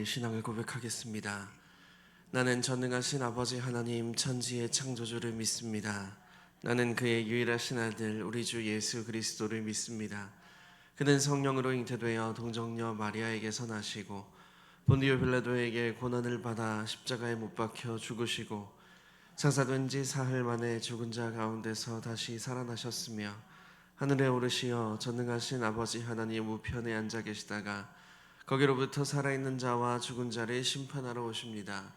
우리 신앙을 고백하겠습니다. 나는 전능하신 아버지 하나님 천지의 창조주를 믿습니다. 나는 그의 유일하신 아들 우리 주 예수 그리스도를 믿습니다. 그는 성령으로 잉태되어 동정녀 마리아에게서 나시고 본디오 빌라도에게 고난을 받아 십자가에 못 박혀 죽으시고 장사된 지 사흘 만에 죽은 자 가운데서 다시 살아나셨으며 하늘에 오르시어 전능하신 아버지 하나님 우편에 앉아 계시다가 거기로부터 살아있는 자와 죽은 자를 심판하러 오십니다.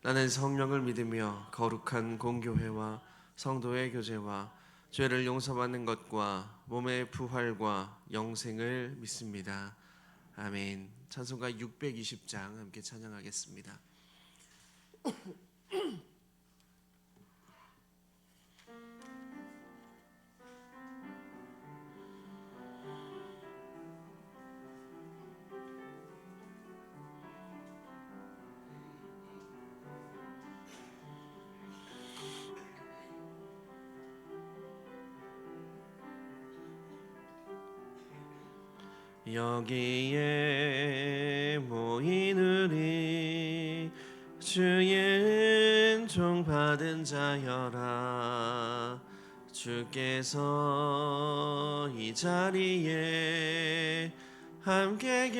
나는 성령을 믿으며 거룩한 공교회와 성도의 교제와 죄를 용서받는 것과 몸의 부활과 영생을 믿습니다. 아멘. 찬송가 620장 함께 찬양하겠습니다. 여기에 모인 우리 주의 은총 받은 자여라. 주께서 이 자리에 함께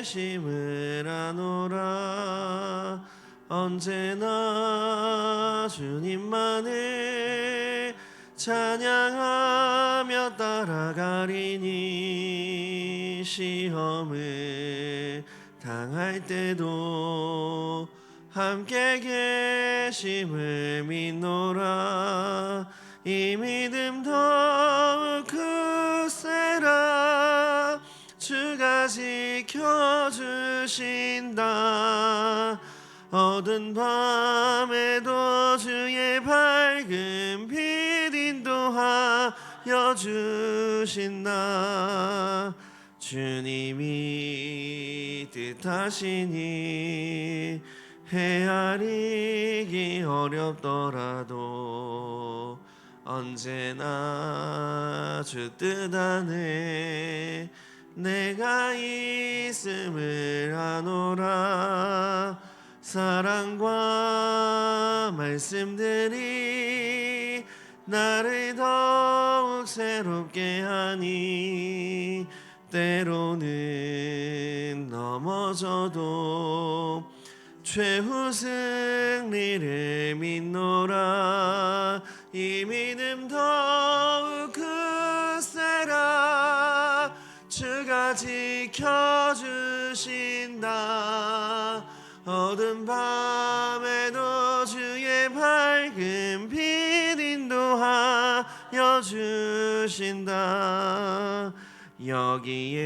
계심을 아노라. 언제나 주님만을 찬양하며 따라가리니 시험을 당할 때도 함께 계심을 믿노라. 이 믿음 더욱 굳세라. 주가 지켜주신다. 어두운 밤에도 주의 밝은 빛 인도하여 주신다. 주님이 뜻하시니 헤아리기 어렵더라도 언제나 주 뜻 안에 내가 있음을 아노라. 사랑과 말씀들이 나를 더욱 새롭게 하니 때로는 넘어져도 최후 승리를 믿노라. 이 믿음 더욱 굳세라. 주가 지켜주신다. 어두운 밤에도 주의 밝은 빛 인도하여 주신다. 여기에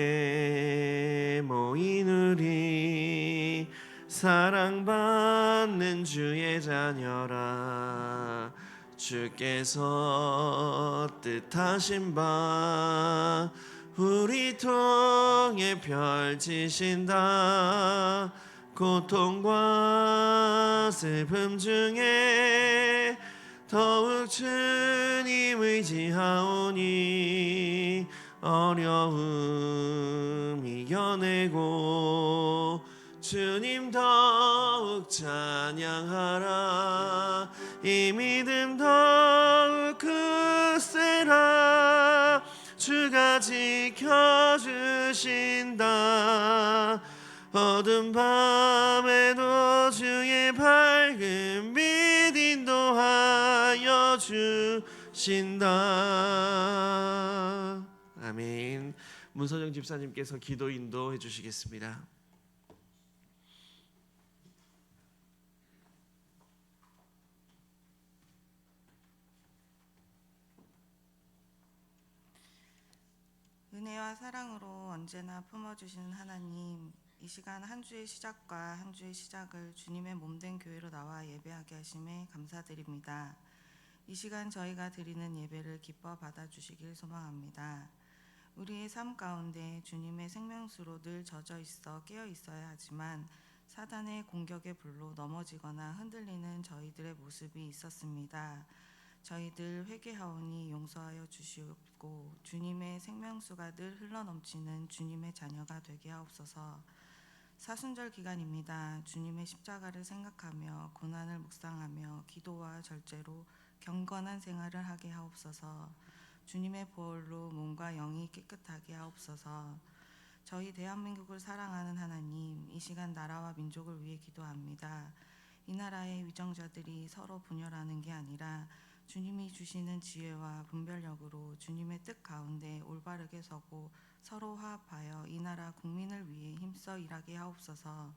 모인 우리 사랑받는 주의 자녀라. 주께서 뜻하신 바 우리 통해 펼치신다. 고통과 슬픔 중에 더욱 주님 의지하오니 어려움 이겨내고 주님 더욱 찬양하라. 이 믿음 더욱 굳세라. 주가 지켜주신다. 어두운 밤에도 주의 밝은 빛 인도하여 주신다. 아멘. 문서정 집사님께서 기도 인도해 주시겠습니다. 은혜와 사랑으로 언제나 품어주시는 하나님, 이 시간 한 주의 시작과 한 주의 시작을 주님의 몸된 교회로 나와 예배하게 하심에 감사드립니다. 이 시간 저희가 드리는 예배를 기뻐 받아주시길 소망합니다. 우리의 삶 가운데 주님의 생명수로 늘 젖어 있어 깨어 있어야 하지만 사단의 공격의 불로 넘어지거나 흔들리는 저희들의 모습이 있었습니다. 저희들 회개하오니 용서하여 주시옵고 주님의 생명수가 늘 흘러넘치는 주님의 자녀가 되게 하옵소서. 사순절 기간입니다. 주님의 십자가를 생각하며 고난을 묵상하며 기도와 절제로 경건한 생활을 하게 하옵소서. 주님의 보혈로 몸과 영이 깨끗하게 하옵소서. 저희 대한민국을 사랑하는 하나님, 이 시간 나라와 민족을 위해 기도합니다. 이 나라의 위정자들이 서로 분열하는 게 아니라 주님이 주시는 지혜와 분별력으로 주님의 뜻 가운데 올바르게 서고 서로 화합하여 이 나라 국민을 위해 힘써 일하게 하옵소서.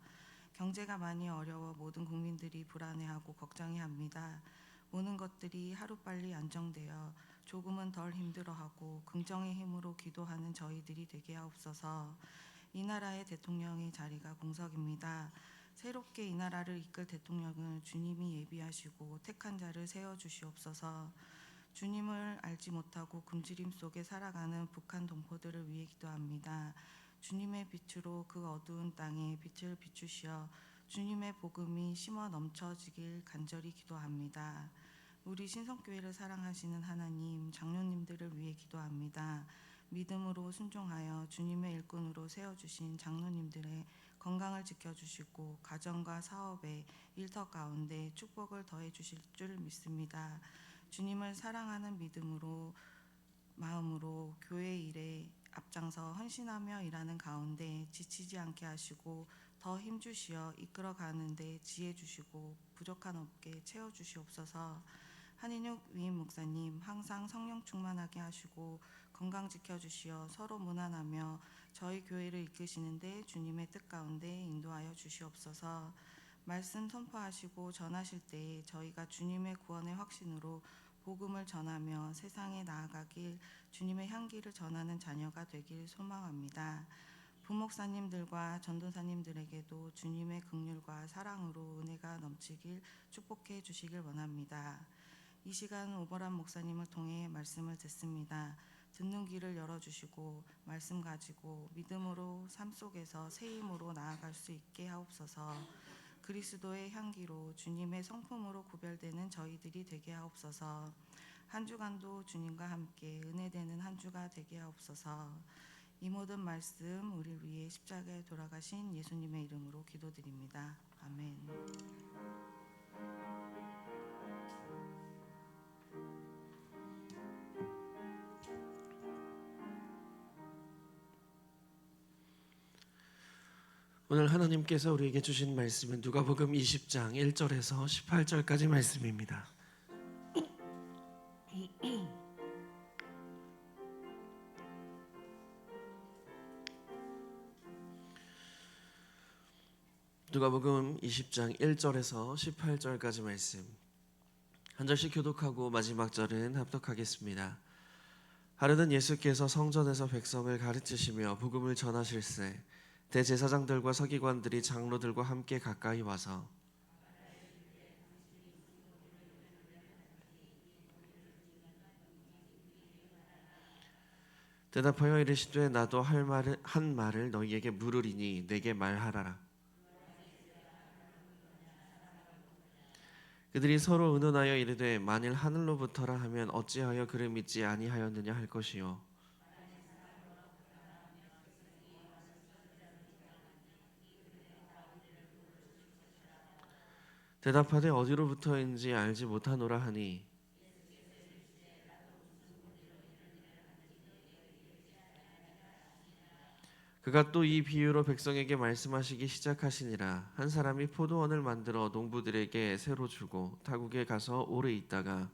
경제가 많이 어려워 모든 국민들이 불안해하고 걱정해합니다. 모든 것들이 하루빨리 안정되어 조금은 덜 힘들어하고 긍정의 힘으로 기도하는 저희들이 되게 하옵소서. 이 나라의 대통령의 자리가 공석입니다. 새롭게 이 나라를 이끌 대통령을 주님이 예비하시고 택한 자를 세워주시옵소서. 주님을 알지 못하고 굶주림 속에 살아가는 북한 동포들을 위해 기도합니다. 주님의 빛으로 그 어두운 땅에 빛을 비추시어 주님의 복음이 심어 넘쳐지길 간절히 기도합니다. 우리 신성교회를 사랑하시는 하나님, 장로님들을 위해 기도합니다. 믿음으로 순종하여 주님의 일꾼으로 세워주신 장로님들의 건강을 지켜주시고 가정과 사업에 일터 가운데 축복을 더해 주실 줄 믿습니다. 주님을 사랑하는 믿음으로 마음으로 교회 일에 앞장서 헌신하며 일하는 가운데 지치지 않게 하시고 더 힘주시어 이끌어 가는데 지혜 주시고 부족한 업계 채워 주시옵소서. 한인육 위임 목사님 항상 성령 충만하게 하시고 건강 지켜주시어 서로 무난하며 저희 교회를 이끄시는데 주님의 뜻 가운데 인도하여 주시옵소서. 말씀 선포하시고 전하실 때에 저희가 주님의 구원의 확신으로 복음을 전하며 세상에 나아가길 주님의 향기를 전하는 자녀가 되길 소망합니다. 부목사님들과 전도사님들에게도 주님의 긍휼과 사랑으로 은혜가 넘치길 축복해 주시길 원합니다. 이 시간 오버람 목사님을 통해 말씀을 듣습니다. 듣는 귀를 열어주시고 말씀 가지고 믿음으로 삶 속에서 새 힘으로 나아갈 수 있게 하옵소서. 그리스도의 향기로 주님의 성품으로 구별되는 저희들이 되게 하옵소서. 한 주간도 주님과 함께 은혜되는 한 주가 되게 하옵소서. 이 모든 말씀 우리를 위해 십자가에 돌아가신 예수님의 이름으로 기도드립니다. 아멘. 오늘 하나님께서 우리에게 주신 말씀은 누가복음 20장 1절에서 18절까지 말씀입니다. 누가복음 20장 1절에서 18절까지 말씀 한 절씩 교독하고 마지막 절은 합독하겠습니다. 하루는 예수께서 성전에서 백성을 가르치시며 복음을 전하실세 대제사장들과 서기관들이 장로들과 함께 가까이 와서 대답하여 이르시되 나도 한 말을 너희에게 물으리니 내게 말하라라. 그들이 서로 의논하여 이르되 만일 하늘로부터라 하면 어찌하여 그를 믿지 아니하였느냐 할 것이요 대답하되 어디로부터인지 알지 못하노라 하니 그가 또 이 비유로 백성에게 말씀하시기 시작하시니라. 한 사람이 포도원을 만들어 농부들에게 새로 주고 타국에 가서 오래 있다가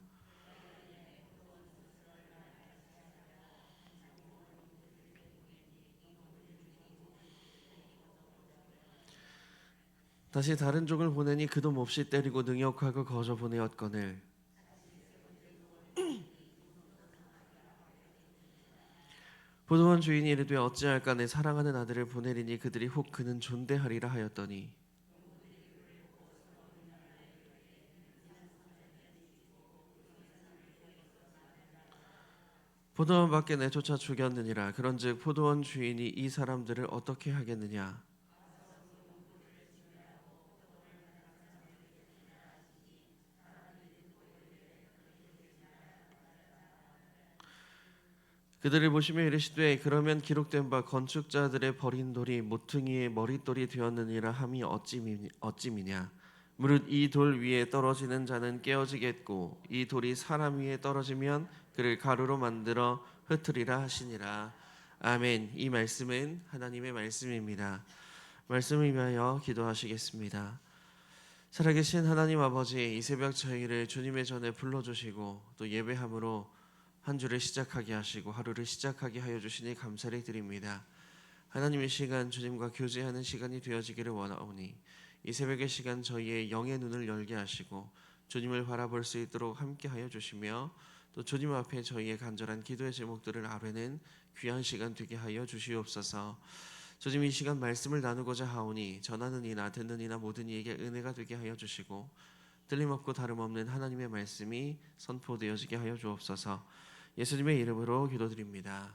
다시 다른 족을 보내니 그도 몹시 때리고 능욕하고 거저 보내었거늘 포도원 주인이 이르되 어찌할까 내 사랑하는 아들을 보내리니 그들이 혹 그는 존대하리라 하였더니 포도원 밖에 내쫓아 죽였느니라. 그런즉 포도원 주인이 이 사람들을 어떻게 하겠느냐. 그들을 보시며 이르시되 그러면 기록된 바 건축자들의 버린 돌이 모퉁이의 머릿돌이 되었느니라 함이 어찌미냐. 무릇 이 돌 위에 떨어지는 자는 깨어지겠고 이 돌이 사람 위에 떨어지면 그를 가루로 만들어 흩으리라 하시니라. 아멘. 이 말씀은 하나님의 말씀입니다. 말씀을 위하여 기도하시겠습니다. 살아계신 하나님 아버지, 이 새벽 저희를 주님의 전에 불러주시고 또 예배함으로 한 주를 시작하게 하시고 하루를 시작하게 하여 주시니 감사를 드립니다. 하나님의 시간, 주님과 교제하는 시간이 되어지기를 원하오니 이 새벽의 시간 저희의 영의 눈을 열게 하시고 주님을 바라볼 수 있도록 함께 하여 주시며 또 주님 앞에 저희의 간절한 기도의 제목들을 아뢰는 귀한 시간 되게 하여 주시옵소서. 주님, 이 시간 말씀을 나누고자 하오니 전하는 이나 듣는 이나 모든 이에게 은혜가 되게 하여 주시고 틀림없고 다름없는 하나님의 말씀이 선포되어지게 하여 주옵소서. 예수님의 이름으로 기도드립니다.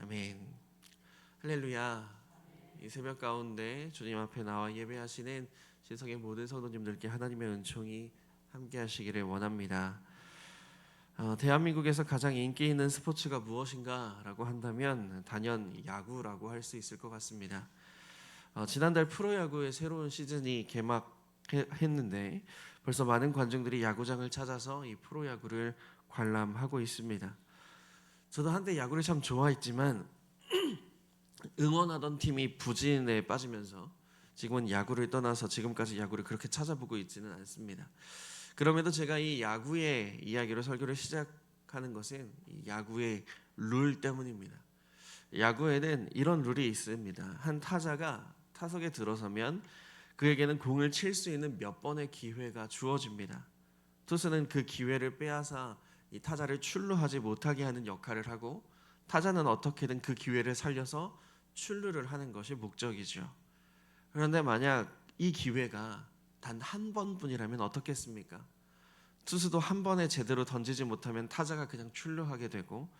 아멘. 할렐루야. 이 새벽 가운데 주님 앞에 나와 예배하시는 신성의 모든 성도님들께 하나님의 은총이 함께 하시기를 원합니다. 대한민국에서 가장 인기 있는 스포츠가 무엇인가라고 한다면 단연 야구라고 할 수 있을 것 같습니다. 지난달 프로야구의 새로운 시즌이 개막했는데 벌써 많은 관중들이 야구장을 찾아서 이 프로야구를 관람하고 있습니다. 저도 한때 야구를 참 좋아했지만 응원하던 팀이 부진에 빠지면서 지금은 야구를 떠나서 지금까지 야구를 그렇게 찾아보고 있지는 않습니다. 그럼에도 제가 이 야구의 이야기로 설교를 시작하는 것은 이 야구의 룰 때문입니다. 야구에는 이런 룰이 있습니다. 한 타자가 타석에 들어서면 그에게는 공을 칠 수 있는 몇 번의 기회가 주어집니다. 투수는 그 기회를 빼앗아 이 타자를 출루하지 못하게 하는 역할을 하고 타자는 어떻게든 그 기회를 살려서 출루를 하는 것이 목적이죠. 그런데 만약 이 기회가 단 한 번뿐이라면 어떻겠습니까? 투수도 한 번에 제대로 던지지 못하면 타자가 그냥 출루하게 되고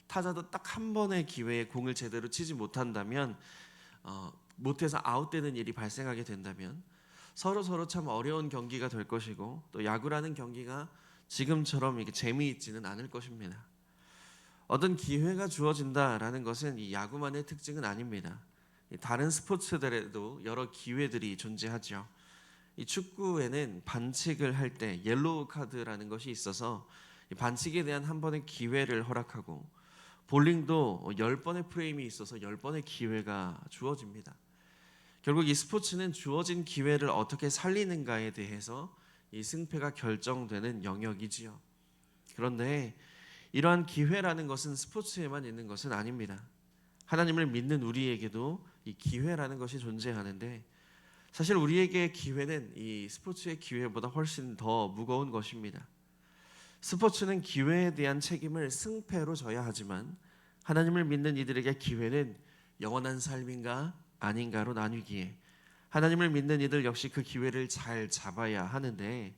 타자도 딱 한 번의 기회에 공을 제대로 치지 못한다면 못해서 아웃되는 일이 발생하게 된다면 서로 참 어려운 경기가 될 것이고 또 야구라는 경기가 지금처럼 이렇게 재미있지는 않을 것입니다. 어떤 기회가 주어진다라는 것은 이 야구만의 특징은 아닙니다. 다른 스포츠들에도 여러 기회들이 존재하죠. 이 축구에는 반칙을 할 때 옐로우 카드라는 것이 있어서 이 반칙에 대한 한 번의 기회를 허락하고 볼링도 10번의 프레임이 있어서 10번의 기회가 주어집니다. 결국 이 스포츠는 주어진 기회를 어떻게 살리는가에 대해서 이 승패가 결정되는 영역이지요. 그런데 이러한 기회라는 것은 스포츠에만 있는 것은 아닙니다. 하나님을 믿는 우리에게도 이 기회라는 것이 존재하는데 사실 우리에게 기회는 이 스포츠의 기회보다 훨씬 더 무거운 것입니다. 스포츠는 기회에 대한 책임을 승패로 져야 하지만 하나님을 믿는 이들에게 기회는 영원한 삶인가 아닌가로 나뉘기에 하나님을 믿는 이들 역시 그 기회를 잘 잡아야 하는데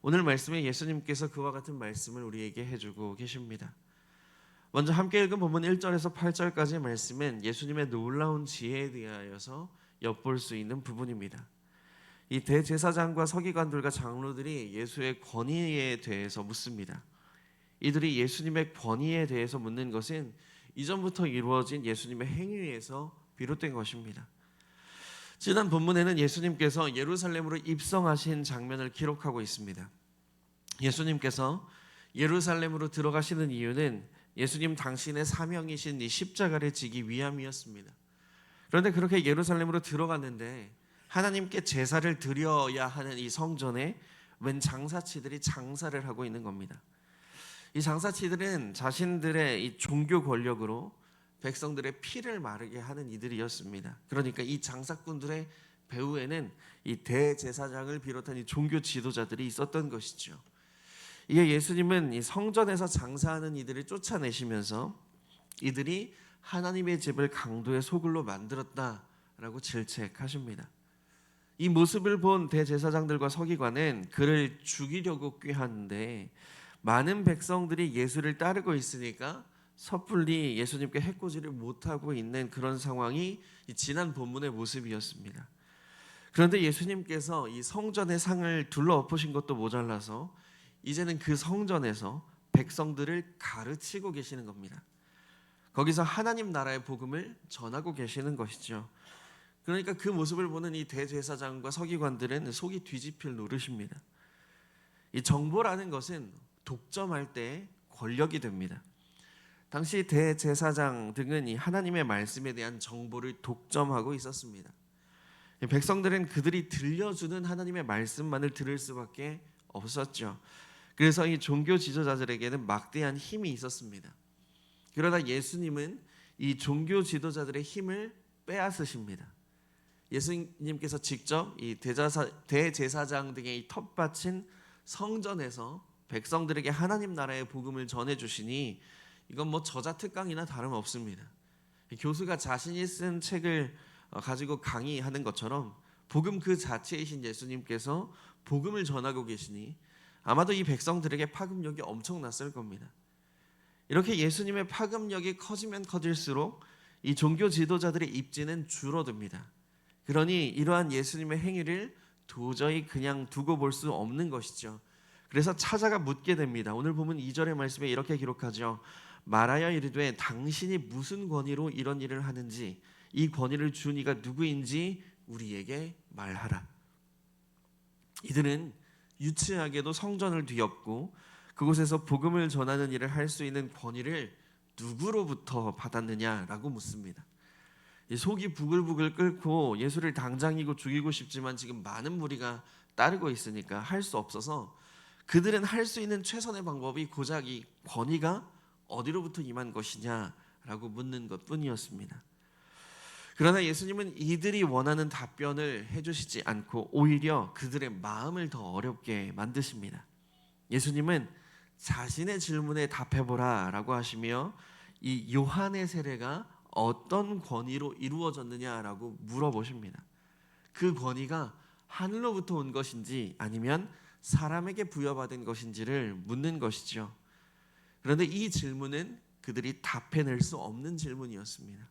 오늘 말씀에 예수님께서 그와 같은 말씀을 우리에게 해주고 계십니다. 먼저 함께 읽은 본문 1절에서 8절까지의 말씀은 예수님의 놀라운 지혜에 대하여서 엿볼 수 있는 부분입니다. 이 대제사장과 서기관들과 장로들이 예수의 권위에 대해서 묻습니다. 이들이 예수님의 권위에 대해서 묻는 것은 이전부터 이루어진 예수님의 행위에서 비롯된 것입니다. 지난 본문에는 예수님께서 예루살렘으로 입성하신 장면을 기록하고 있습니다. 예수님께서 예루살렘으로 들어가시는 이유는 예수님 당신의 사명이신 이 십자가를 지기 위함이었습니다. 그런데 그렇게 예루살렘으로 들어갔는데 하나님께 제사를 드려야 하는 이 성전에 웬 장사치들이 장사를 하고 있는 겁니다. 이 장사치들은 자신들의 이 종교 권력으로 백성들의 피를 마르게 하는 이들이었습니다. 그러니까 이 장사꾼들의 배후에는 이 대제사장을 비롯한 이 종교 지도자들이 있었던 것이죠. 이게 예수님은 이 성전에서 장사하는 이들을 쫓아내시면서 이들이 하나님의 집을 강도의 소굴로 만들었다라고 질책하십니다. 이 모습을 본 대제사장들과 서기관은 그를 죽이려고 꾀하는데 많은 백성들이 예수를 따르고 있으니까 섣불리 예수님께 해코지를 못하고 있는 그런 상황이 지난 본문의 모습이었습니다. 그런데 예수님께서 이 성전의 상을 둘러엎으신 것도 모자라서 이제는 그 성전에서 백성들을 가르치고 계시는 겁니다. 거기서 하나님 나라의 복음을 전하고 계시는 것이죠. 그러니까 그 모습을 보는 이 대제사장과 서기관들은 속이 뒤집힐 노릇입니다. 이 정보라는 것은 독점할 때 권력이 됩니다. 당시 대제사장 등은 이 하나님의 말씀에 대한 정보를 독점하고 있었습니다. 백성들은 그들이 들려주는 하나님의 말씀만을 들을 수밖에 없었죠. 그래서 이 종교 지도자들에게는 막대한 힘이 있었습니다. 그러나 예수님은 이 종교 지도자들의 힘을 빼앗으십니다. 예수님께서 직접 이 대제사장 등의 이 텃밭인 성전에서 백성들에게 하나님 나라의 복음을 전해 주시니 이건 뭐 저자특강이나 다름없습니다. 교수가 자신이 쓴 책을 가지고 강의하는 것처럼 복음 그 자체이신 예수님께서 복음을 전하고 계시니 아마도 이 백성들에게 파급력이 엄청났을 겁니다. 이렇게 예수님의 파급력이 커지면 커질수록 이 종교 지도자들의 입지는 줄어듭니다. 그러니 이러한 예수님의 행위를 도저히 그냥 두고 볼 수 없는 것이죠. 그래서 찾아가 묻게 됩니다. 오늘 보면 2절의 말씀에 이렇게 기록하죠. 말하여 이르되 당신이 무슨 권위로 이런 일을 하는지 이 권위를 준 이가 누구인지 우리에게 말하라. 이들은 유치하게도 성전을 뒤엎고 그곳에서 복음을 전하는 일을 할 수 있는 권위를 누구로부터 받았느냐라고 묻습니다. 속이 부글부글 끓고 예수를 당장이고 죽이고 싶지만 지금 많은 무리가 따르고 있으니까 할 수 없어서 그들은 할 수 있는 최선의 방법이 고작 이 권위가 어디로부터 임한 것이냐라고 묻는 것뿐이었습니다. 그러나 예수님은 이들이 원하는 답변을 해주시지 않고 오히려 그들의 마음을 더 어렵게 만드십니다. 예수님은 자신의 질문에 답해보라 라고 하시며 이 요한의 세례가 어떤 권위로 이루어졌느냐라고 물어보십니다. 그 권위가 하늘로부터 온 것인지 아니면 사람에게 부여받은 것인지를 묻는 것이죠. 그런데 이 질문은 그들이 답해낼 수 없는 질문이었습니다.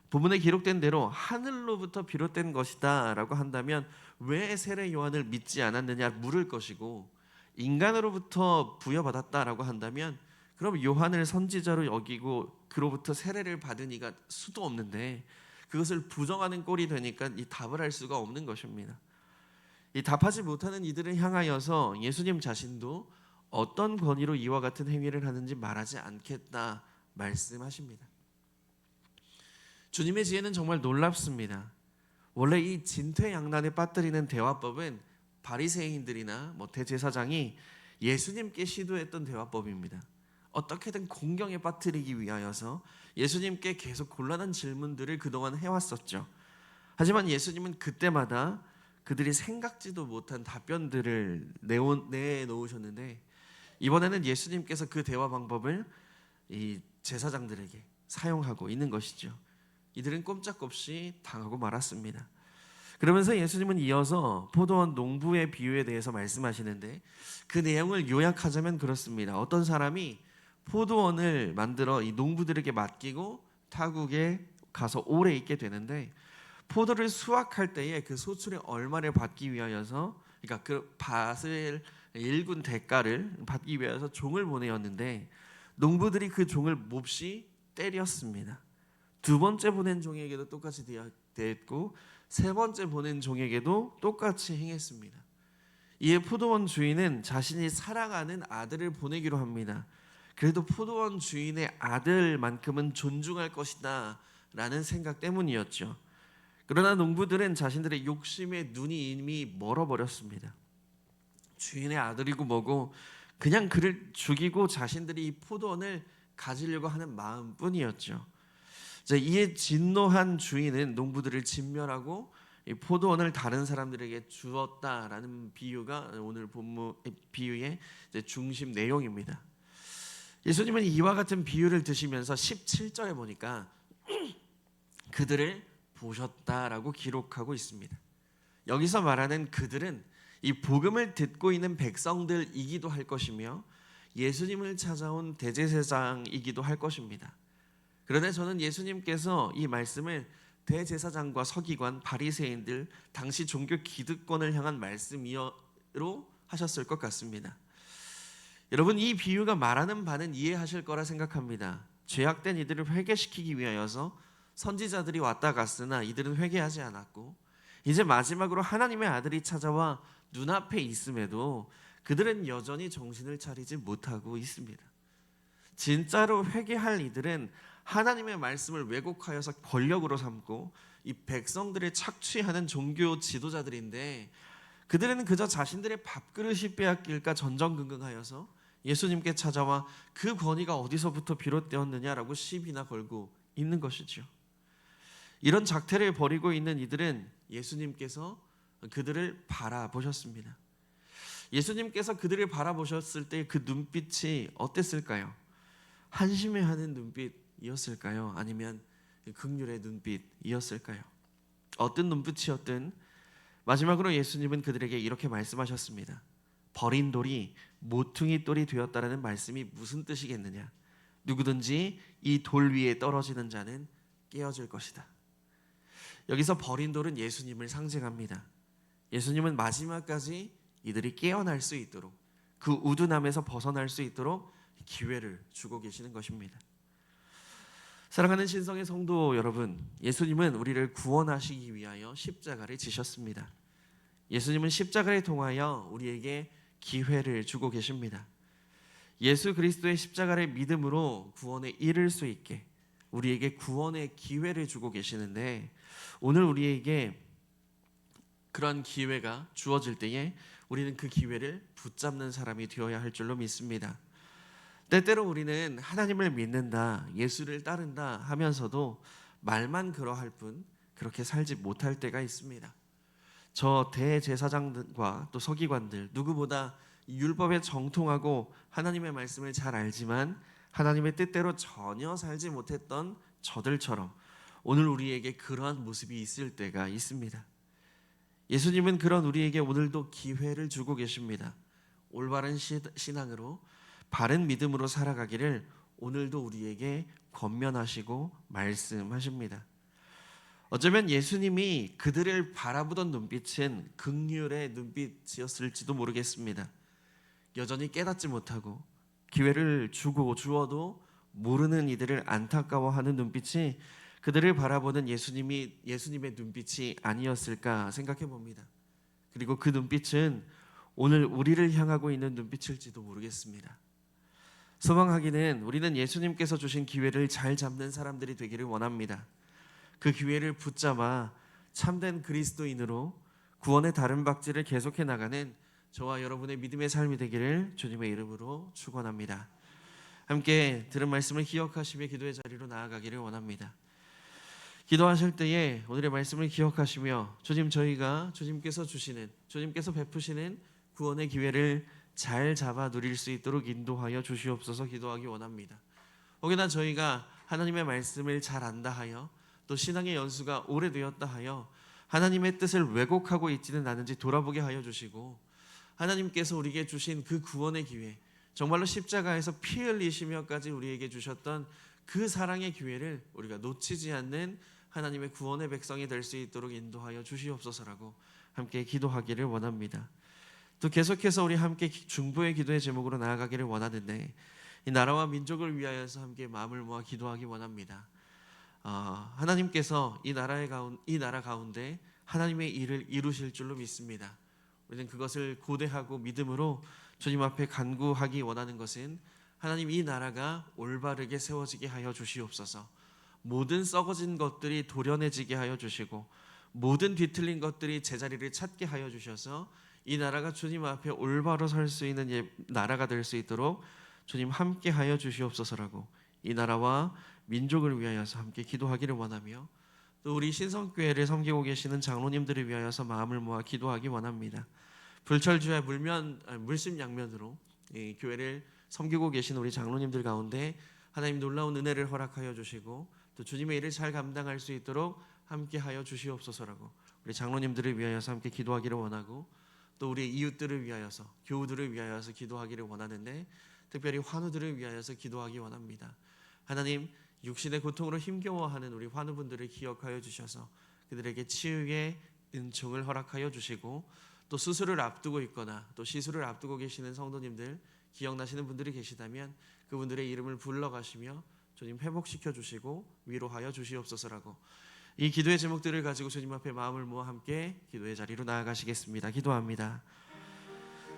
본문에 기록된 대로 하늘로부터 비롯된 것이다 라고 한다면 왜 세례 요한을 믿지 않았느냐 물을 것이고, 인간으로부터 부여받았다라고 한다면 그럼 요한을 선지자로 여기고 그로부터 세례를 받은 이가 수도 없는데 그것을 부정하는 꼴이 되니까 이 답을 할 수가 없는 것입니다. 이 답하지 못하는 이들을 향하여서 예수님 자신도 어떤 권위로 이와 같은 행위를 하는지 말하지 않겠다 말씀하십니다. 주님의 지혜는 정말 놀랍습니다. 원래 이 진퇴양난에 빠뜨리는 대화법은 바리새인들이나 대제사장이 예수님께 시도했던 대화법입니다. 어떻게든 공경에 빠뜨리기 위하여서 예수님께 계속 곤란한 질문들을 그동안 해왔었죠. 하지만 예수님은 그때마다 그들이 생각지도 못한 답변들을 내놓으셨는데 이번에는 예수님께서 그 대화 방법을 이 제사장들에게 사용하고 있는 것이죠. 이들은 꼼짝없이 당하고 말았습니다. 그러면서 예수님은 이어서 포도원 농부의 비유에 대해서 말씀하시는데 그 내용을 요약하자면 그렇습니다. 어떤 사람이 포도원을 만들어 이 농부들에게 맡기고 타국에 가서 오래 있게 되는데 포도를 수확할 때에 그 소출의 얼마를 받기 위하여서, 그러니까 그 밭을 일군 대가를 받기 위해서 종을 보내었는데 농부들이 그 종을 몹시 때렸습니다. 두 번째 보낸 종에게도 똑같이 대했고 세 번째 보낸 종에게도 똑같이 행했습니다. 이에 포도원 주인은 자신이 사랑하는 아들을 보내기로 합니다. 그래도 포도원 주인의 아들만큼은 존중할 것이다 라는 생각 때문이었죠. 그러나 농부들은 자신들의 욕심에 눈이 이미 멀어버렸습니다. 주인의 아들이고 뭐고 그냥 그를 죽이고 자신들이 이 포도원을 가지려고 하는 마음뿐이었죠. 이에 진노한 주인은 농부들을 진멸하고 이 포도원을 다른 사람들에게 주었다라는 비유가 오늘 본문 비유의 중심 내용입니다. 예수님은 이와 같은 비유를 드시면서 17절에 보니까 그들을 보셨다라고 기록하고 있습니다. 여기서 말하는 그들은 이 복음을 듣고 있는 백성들이기도 할 것이며 예수님을 찾아온 대제사장이기도 할 것입니다. 그런데 저는 예수님께서 이 말씀을 대제사장과 서기관, 바리새인들, 당시 종교 기득권을 향한 말씀으로 하셨을 것 같습니다. 여러분, 이 비유가 말하는 바는 이해하실 거라 생각합니다. 죄악된 이들을 회개시키기 위하여서 선지자들이 왔다 갔으나 이들은 회개하지 않았고, 이제 마지막으로 하나님의 아들이 찾아와 눈앞에 있음에도 그들은 여전히 정신을 차리지 못하고 있습니다. 진짜로 회개할 이들은 하나님의 말씀을 왜곡하여서 권력으로 삼고 이 백성들을 착취하는 종교 지도자들인데, 그들은 그저 자신들의 밥그릇이 빼앗길까 전전긍긍하여서 예수님께 찾아와 그 권위가 어디서부터 비롯되었느냐라고 시비나 걸고 있는 것이죠. 이런 작태를 벌이고 있는 이들은 예수님께서 그들을 바라보셨습니다. 예수님께서 그들을 바라보셨을 때 그 눈빛이 어땠을까요? 한심해하는 눈빛이었을까요? 아니면 긍휼의 눈빛이었을까요? 어떤 눈빛이었든 마지막으로 예수님은 그들에게 이렇게 말씀하셨습니다. 버린 돌이 모퉁이 돌이 되었다라는 말씀이 무슨 뜻이겠느냐? 누구든지 이 돌 위에 떨어지는 자는 깨어질 것이다. 여기서 버린 돌은 예수님을 상징합니다. 예수님은 마지막까지 이들이 깨어날 수 있도록, 그 우둔함에서 벗어날 수 있도록 기회를 주고 계시는 것입니다. 사랑하는 신성의 성도 여러분, 예수님은 우리를 구원하시기 위하여 십자가를 지셨습니다. 예수님은 십자가를 통하여 우리에게 기회를 주고 계십니다. 예수 그리스도의 십자가를 믿음으로 구원에 이를 수 있게 우리에게 구원의 기회를 주고 계시는데, 오늘 우리에게 그런 기회가 주어질 때에 우리는 그 기회를 붙잡는 사람이 되어야 할 줄로 믿습니다. 때때로 우리는 하나님을 믿는다, 예수를 따른다 하면서도 말만 그러할 뿐 그렇게 살지 못할 때가 있습니다. 저 대제사장과 또 서기관들 누구보다 율법에 정통하고 하나님의 말씀을 잘 알지만 하나님의 뜻대로 전혀 살지 못했던 저들처럼 오늘 우리에게 그러한 모습이 있을 때가 있습니다. 예수님은 그런 우리에게 오늘도 기회를 주고 계십니다. 올바른 신앙으로 바른 믿음으로 살아가기를 오늘도 우리에게 권면하시고 말씀하십니다. 어쩌면 예수님이 그들을 바라보던 눈빛은 긍휼의 눈빛이었을지도 모르겠습니다. 여전히 깨닫지 못하고 기회를 주어도 모르는 이들을 안타까워하는 눈빛이 그들을 바라보는 예수님의 눈빛이 아니었을까 생각해 봅니다. 그리고 그 눈빛은 오늘 우리를 향하고 있는 눈빛일지도 모르겠습니다. 소망하기는 우리는 예수님께서 주신 기회를 잘 잡는 사람들이 되기를 원합니다. 그 기회를 붙잡아 참된 그리스도인으로 구원의 다른 박질을 계속해 나가는 저와 여러분의 믿음의 삶이 되기를 주님의 이름으로 축원합니다. 함께 들은 말씀을 기억하시며 기도의 자리로 나아가기를 원합니다. 기도하실 때에 오늘의 말씀을 기억하시며 주님께서 베푸시는 구원의 기회를 잘 잡아 누릴 수 있도록 인도하여 주시옵소서 기도하기 원합니다. 혹여나 저희가 하나님의 말씀을 잘 안다 하여 또 신앙의 연수가 오래되었다 하여 하나님의 뜻을 왜곡하고 있지는 않은지 돌아보게 하여 주시고, 하나님께서 우리에게 주신 그 구원의 기회, 정말로 십자가에서 피 흘리시며까지 우리에게 주셨던 그 사랑의 기회를 우리가 놓치지 않는 하나님의 구원의 백성이 될 수 있도록 인도하여 주시옵소서라고 함께 기도하기를 원합니다. 또 계속해서 우리 함께 중보의 기도의 제목으로 나아가기를 원하는데, 이 나라와 민족을 위하여서 함께 마음을 모아 기도하기 원합니다. 하나님께서 이 나라 가운데 하나님의 일을 이루실 줄로 믿습니다. 우리는 그것을 고대하고 믿음으로 주님 앞에 간구하기 원하는 것은, 하나님 이 나라가 올바르게 세워지게 하여 주시옵소서. 모든 썩어진 것들이 도려내지게 하여 주시고 모든 뒤틀린 것들이 제자리를 찾게 하여 주셔서 이 나라가 주님 앞에 올바로 설 수 있는 나라가 될 수 있도록 주님 함께 하여 주시옵소서라고 이 나라와 민족을 위하여서 함께 기도하기를 원하며, 또 우리 신성교회를 섬기고 계시는 장로님들을 위하여서 마음을 모아 기도하기 원합니다. 불철주야 물심양면으로 이 교회를 섬기고 계신 우리 장로님들 가운데 하나님 놀라운 은혜를 허락하여 주시고 또 주님의 일을 잘 감당할 수 있도록 함께 하여 주시옵소서라고 우리 장로님들을 위하여서 함께 기도하기를 원하고, 또 우리 이웃들을 위하여서, 교우들을 위하여서 기도하기를 원하는데, 특별히 환우들을 위하여서 기도하기 원합니다. 하나님, 육신의 고통으로 힘겨워하는 우리 환우분들을 기억하여 주셔서 그들에게 치유의 은총을 허락하여 주시고, 또 수술을 앞두고 있거나 또 시술을 앞두고 계시는 성도님들 기억나시는 분들이 계시다면 그분들의 이름을 불러가시며 주님 회복시켜 주시고 위로하여 주시옵소서라고 이 기도의 제목들을 가지고 주님 앞에 마음을 모아 함께 기도의 자리로 나아가시겠습니다. 기도합니다.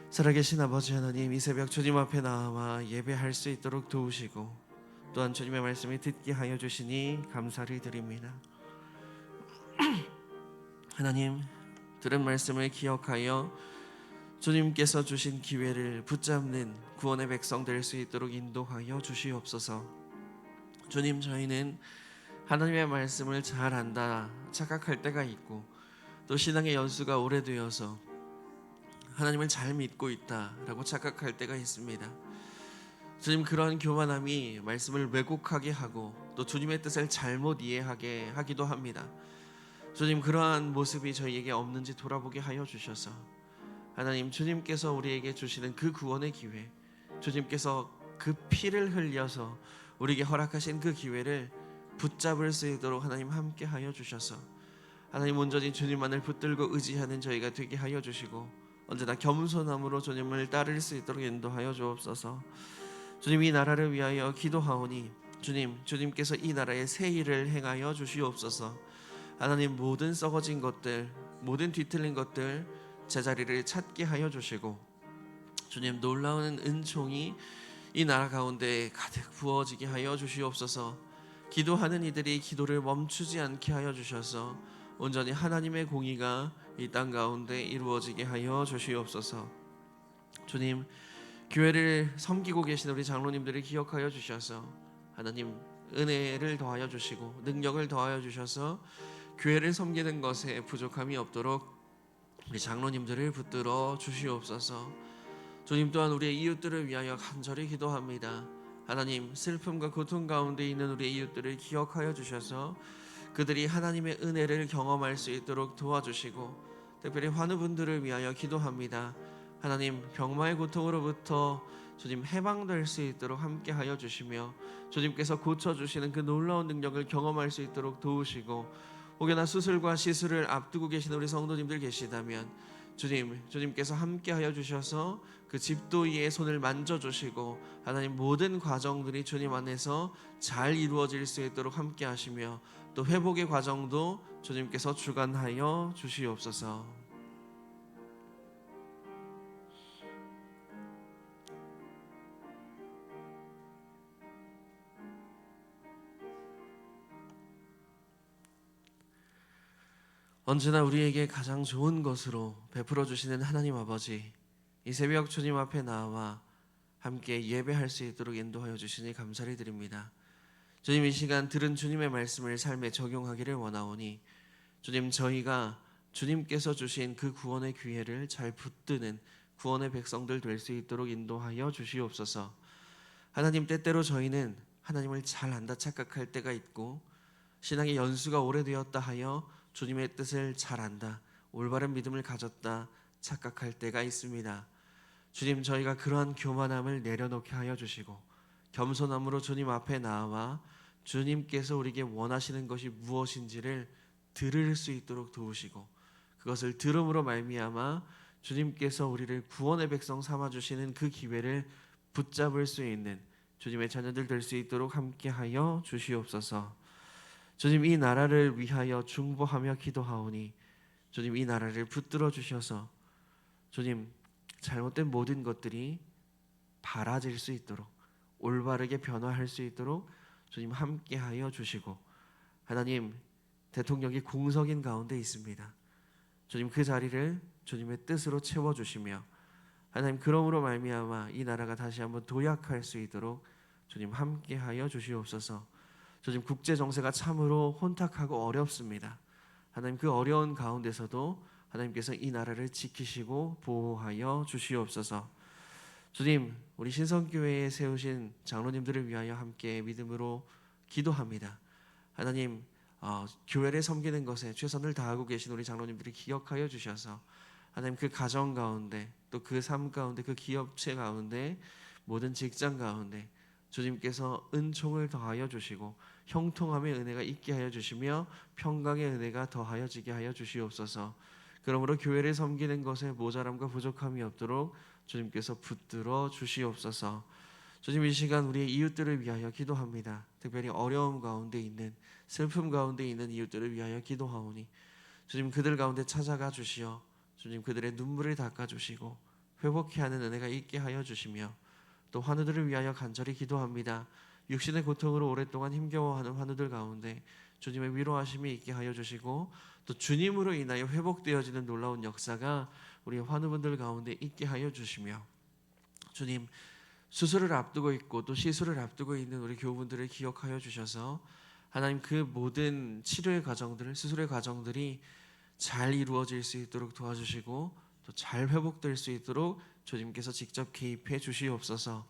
살아계신 아버지 하나님, 이 새벽 주님 앞에 나와 예배할 수 있도록 도우시고 또한 주님의 말씀을 듣게 하여 주시니 감사를 드립니다. 하나님, 들은 말씀을 기억하여 주님께서 주신 기회를 붙잡는 구원의 백성 될 수 있도록 인도하여 주시옵소서. 주님, 저희는 하나님의 말씀을 잘 안다 착각할 때가 있고 또 신앙의 연수가 오래되어서 하나님을 잘 믿고 있다라고 착각할 때가 있습니다. 주님, 그러한 교만함이 말씀을 왜곡하게 하고 또 주님의 뜻을 잘못 이해하게 하기도 합니다. 주님, 그러한 모습이 저희에게 없는지 돌아보게 하여 주셔서 하나님, 주님께서 우리에게 주시는 그 구원의 기회, 주님께서 그 피를 흘려서 우리에게 허락하신 그 기회를 붙잡을 수 있도록 하나님 함께 하여 주셔서 하나님 온전히 주님만을 붙들고 의지하는 저희가 되게 하여 주시고 언제나 겸손함으로 주님을 따를 수 있도록 인도하여 주옵소서. 주님, 이 나라를 위하여 기도하오니 주님께서 이 나라에 새 일을 행하여 주시옵소서. 하나님, 모든 썩어진 것들, 모든 뒤틀린 것들 제자리를 찾게 하여 주시고 주님, 놀라운 은총이 이 나라 가운데 가득 부어지게 하여 주시옵소서. 기도하는 이들이 기도를 멈추지 않게 하여 주셔서 온전히 하나님의 공의가 이 땅 가운데 이루어지게 하여 주시옵소서. 주님, 교회를 섬기고 계신 우리 장로님들을 기억하여 주셔서 하나님 은혜를 더하여 주시고 능력을 더하여 주셔서 교회를 섬기는 것에 부족함이 없도록 우리 장로님들을 붙들어 주시옵소서. 주님, 또한 우리의 이웃들을 위하여 간절히 기도합니다. 하나님, 슬픔과 고통 가운데 있는 우리의 이웃들을 기억하여 주셔서 그들이 하나님의 은혜를 경험할 수 있도록 도와주시고 특별히 환우분들을 위하여 기도합니다. 하나님, 병마의 고통으로부터 주님 해방될 수 있도록 함께 하여 주시며 주님께서 고쳐주시는 그 놀라운 능력을 경험할 수 있도록 도우시고 혹여나 수술과 시술을 앞두고 계시는 우리 성도님들 계시다면 주님께서 함께 하여 주셔서 그 집도이의 손을 만져주시고 하나님 모든 과정들이 주님 안에서 잘 이루어질 수 있도록 함께 하시며 또 회복의 과정도 주님께서 주관하여 주시옵소서. 언제나 우리에게 가장 좋은 것으로 베풀어 주시는 하나님 아버지, 이 새벽 주님 앞에 나와 함께 예배할 수 있도록 인도하여 주시니 감사를 드립니다. 주님, 이 시간 들은 주님의 말씀을 삶에 적용하기를 원하오니 주님, 저희가 주님께서 주신 그 구원의 기회를 잘 붙드는 구원의 백성들 될 수 있도록 인도하여 주시옵소서. 하나님, 때때로 저희는 하나님을 잘 안다 착각할 때가 있고 신앙의 연수가 오래되었다 하여 주님의 뜻을 잘 안다, 올바른 믿음을 가졌다 착각할 때가 있습니다. 주님, 저희가 그러한 교만함을 내려놓게 하여 주시고 겸손함으로 주님 앞에 나와 주님께서 우리에게 원하시는 것이 무엇인지를 들을 수 있도록 도우시고 그것을 들음으로 말미암아 주님께서 우리를 구원의 백성 삼아 주시는 그 기회를 붙잡을 수 있는 주님의 자녀들 될 수 있도록 함께하여 주시옵소서. 주님, 이 나라를 위하여 중보하며 기도하오니 주님, 이 나라를 붙들어 주셔서 주님, 잘못된 모든 것들이 바라질 수 있도록 올바르게 변화할 수 있도록 주님 함께하여 주시고 하나님, 대통령이 공석인 가운데 있습니다. 주님, 그 자리를 주님의 뜻으로 채워주시며 하나님, 그러므로 말미암아 이 나라가 다시 한번 도약할 수 있도록 주님 함께하여 주시옵소서. 주님, 국제 정세가 참으로 혼탁하고 어렵습니다. 하나님, 그 어려운 가운데서도 하나님께서 이 나라를 지키시고 보호하여 주시옵소서. 주님, 우리 신성교회에 세우신 장로님들을 위하여 함께 믿음으로 기도합니다. 하나님, 교회를 섬기는 것에 최선을 다하고 계신 우리 장로님들이 기억하여 주셔서 하나님, 그 가정 가운데 또 그 삶 가운데 그 기업체 가운데 모든 직장 가운데 주님께서 은총을 더하여 주시고 형통함의 은혜가 있게 하여 주시며 평강의 은혜가 더하여지게 하여 주시옵소서. 그러므로 교회를 섬기는 것에 모자람과 부족함이 없도록 주님께서 붙들어 주시옵소서. 주님, 이 시간 우리의 이웃들을 위하여 기도합니다. 특별히 어려움 가운데 있는, 슬픔 가운데 있는 이웃들을 위하여 기도하오니 주님, 그들 가운데 찾아가 주시어 주님, 그들의 눈물을 닦아 주시고 회복케 하는 은혜가 있게 하여 주시며, 또 환우들을 위하여 간절히 기도합니다. 육신의 고통으로 오랫동안 힘겨워하는 환우들 가운데 주님의 위로하심이 있게 하여 주시고, 또 주님으로 인하여 회복되어지는 놀라운 역사가 우리 환우분들 가운데 있게 하여 주시며, 주님, 수술을 앞두고 있고 또 시술을 앞두고 있는 우리 교우분들을 기억하여 주셔서 하나님, 그 모든 치료의 과정들, 수술의 과정들이 잘 이루어질 수 있도록 도와주시고 또 잘 회복될 수 있도록 주님께서 직접 개입해 주시옵소서.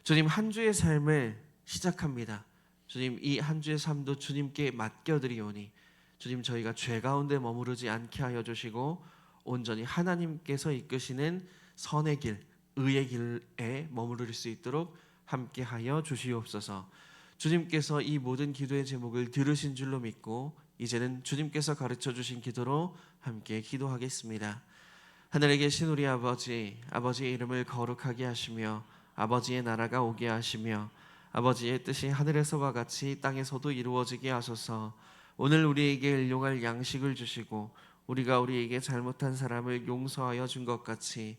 주님, 한 주의 삶을 시작합니다. 주님, 이 한 주의 삶도 주님께 맡겨드리오니 주님, 저희가 죄 가운데 머무르지 않게 하여 주시고 온전히 하나님께서 이끄시는 선의 길, 의의 길에 머무를 수 있도록 함께 하여 주시옵소서. 주님께서 이 모든 기도의 제목을 들으신 줄로 믿고 이제는 주님께서 가르쳐 주신 기도로 함께 기도하겠습니다. 하늘에 계신 우리 아버지, 아버지의 이름을 거룩하게 하시며 아버지의 나라가 오게 하시며 아버지의 뜻이 하늘에서와 같이 땅에서도 이루어지게 하소서. 오늘 우리에게 일용할 양식을 주시고 우리가 우리에게 잘못한 사람을 용서하여 준 것 같이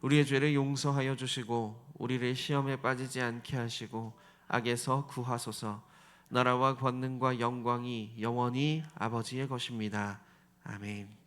우리의 죄를 용서하여 주시고 우리를 시험에 빠지지 않게 하시고 악에서 구하소서. 나라와 권능과 영광이 영원히 아버지의 것입니다. 아멘.